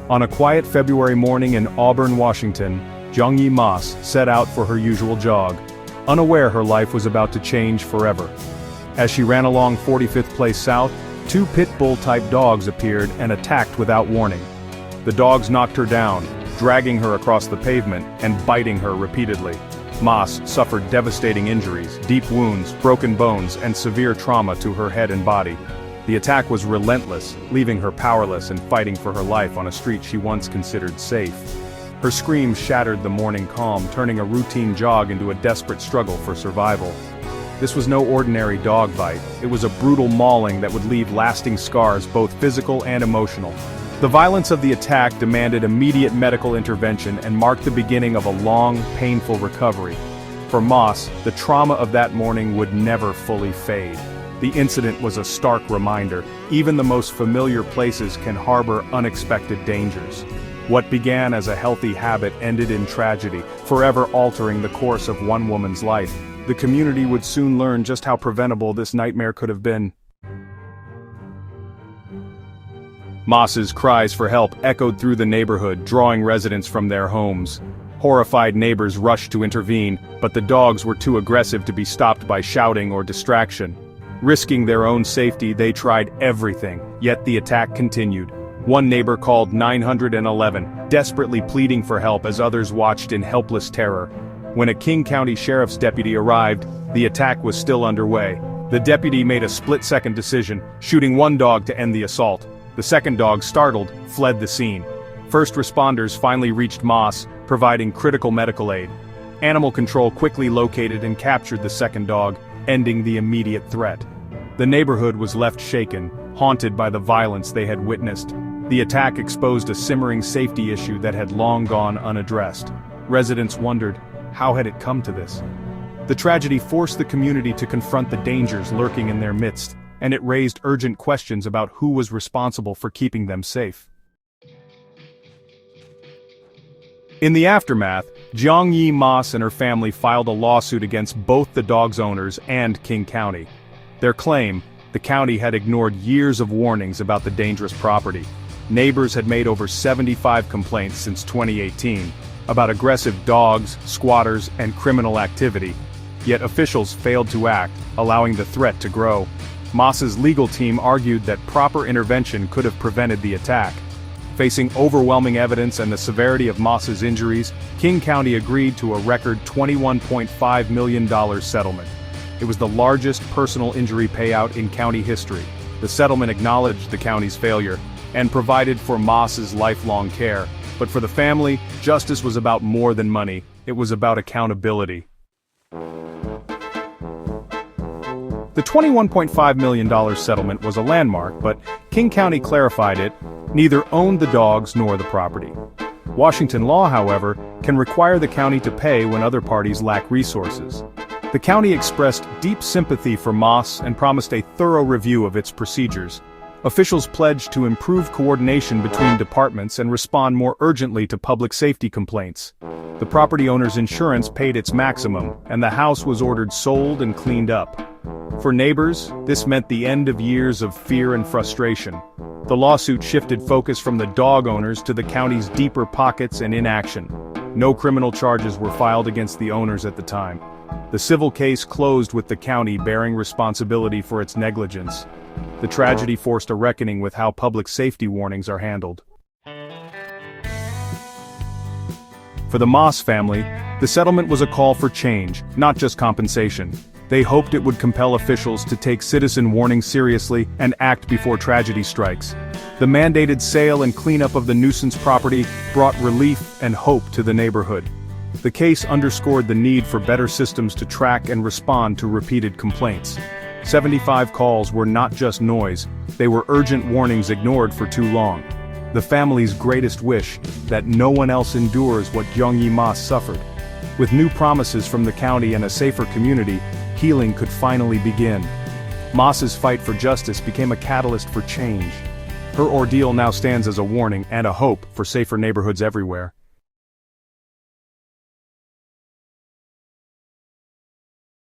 On a quiet February morning in Auburn, Washington, Gyongyi Maas set out for her usual jog, unaware her life was about to change forever. As she ran along 45th Place South, two pit bull-type dogs appeared and attacked without warning. The dogs knocked her down, dragging her across the pavement and biting her repeatedly. Maas suffered devastating injuries, deep wounds, broken bones, and severe trauma to her head and body. The attack was relentless, leaving her powerless and fighting for her life on a street she once considered safe. Her screams shattered the morning calm, turning a routine jog into a desperate struggle for survival. This was no ordinary dog bite, it was a brutal mauling that would leave lasting scars, both physical and emotional. The violence of the attack demanded immediate medical intervention and marked the beginning of a long, painful recovery. For Maas, the trauma of that morning would never fully fade. The incident was a stark reminder, even the most familiar places can harbor unexpected dangers. What began as a healthy habit ended in tragedy, forever altering the course of one woman's life. The community would soon learn just how preventable this nightmare could have been. Maas's cries for help echoed through the neighborhood, drawing residents from their homes. Horrified neighbors rushed to intervene, but the dogs were too aggressive to be stopped by shouting or distraction. Risking their own safety, they tried everything, yet the attack continued. One neighbor called 911, desperately pleading for help as others watched in helpless terror. When a King County Sheriff's deputy arrived, the attack was still underway. The deputy made a split-second decision, shooting one dog to end the assault. The second dog, startled, fled the scene. First responders finally reached Maas, providing critical medical aid. Animal control quickly located and captured the second dog, ending the immediate threat. The neighborhood was left shaken, haunted by the violence they had witnessed. The attack exposed a simmering safety issue that had long gone unaddressed. Residents wondered, how had it come to this? The tragedy forced the community to confront the dangers lurking in their midst, and it raised urgent questions about who was responsible for keeping them safe. In the aftermath, Gyongyi Maas and her family filed a lawsuit against both the dog's owners and King County. Their claim, the county had ignored years of warnings about the dangerous property. Neighbors had made over 75 complaints since 2018 about aggressive dogs, squatters, and criminal activity. Yet officials failed to act, allowing the threat to grow. Maas's legal team argued that proper intervention could have prevented the attack. Facing overwhelming evidence and the severity of Maas's injuries, King County agreed to a record $21.5 million settlement. It was the largest personal injury payout in county history. The settlement acknowledged the county's failure and provided for Maas's lifelong care. But for the family, justice was about more than money. It was about accountability. The $21.5 million settlement was a landmark, but King County clarified it neither owned the dogs nor the property. Washington law, however, can require the county to pay when other parties lack resources. The county expressed deep sympathy for Maas and promised a thorough review of its procedures. Officials pledged to improve coordination between departments and respond more urgently to public safety complaints. The property owner's insurance paid its maximum, and the house was ordered sold and cleaned up. For neighbors, this meant the end of years of fear and frustration. The lawsuit shifted focus from the dog owners to the county's deeper pockets and inaction. No criminal charges were filed against the owners at the time. The civil case closed with the county bearing responsibility for its negligence. The tragedy forced a reckoning with how public safety warnings are handled. For the Maas family, the settlement was a call for change, not just compensation. They hoped it would compel officials to take citizen warnings seriously and act before tragedy strikes. The mandated sale and cleanup of the nuisance property brought relief and hope to the neighborhood. The case underscored the need for better systems to track and respond to repeated complaints. 75 calls were not just noise, they were urgent warnings ignored for too long. The family's greatest wish, that no one else endures what Gyongyi Maas suffered. With new promises from the county and a safer community, healing could finally begin. Maas's fight for justice became a catalyst for change. Her ordeal now stands as a warning and a hope for safer neighborhoods everywhere.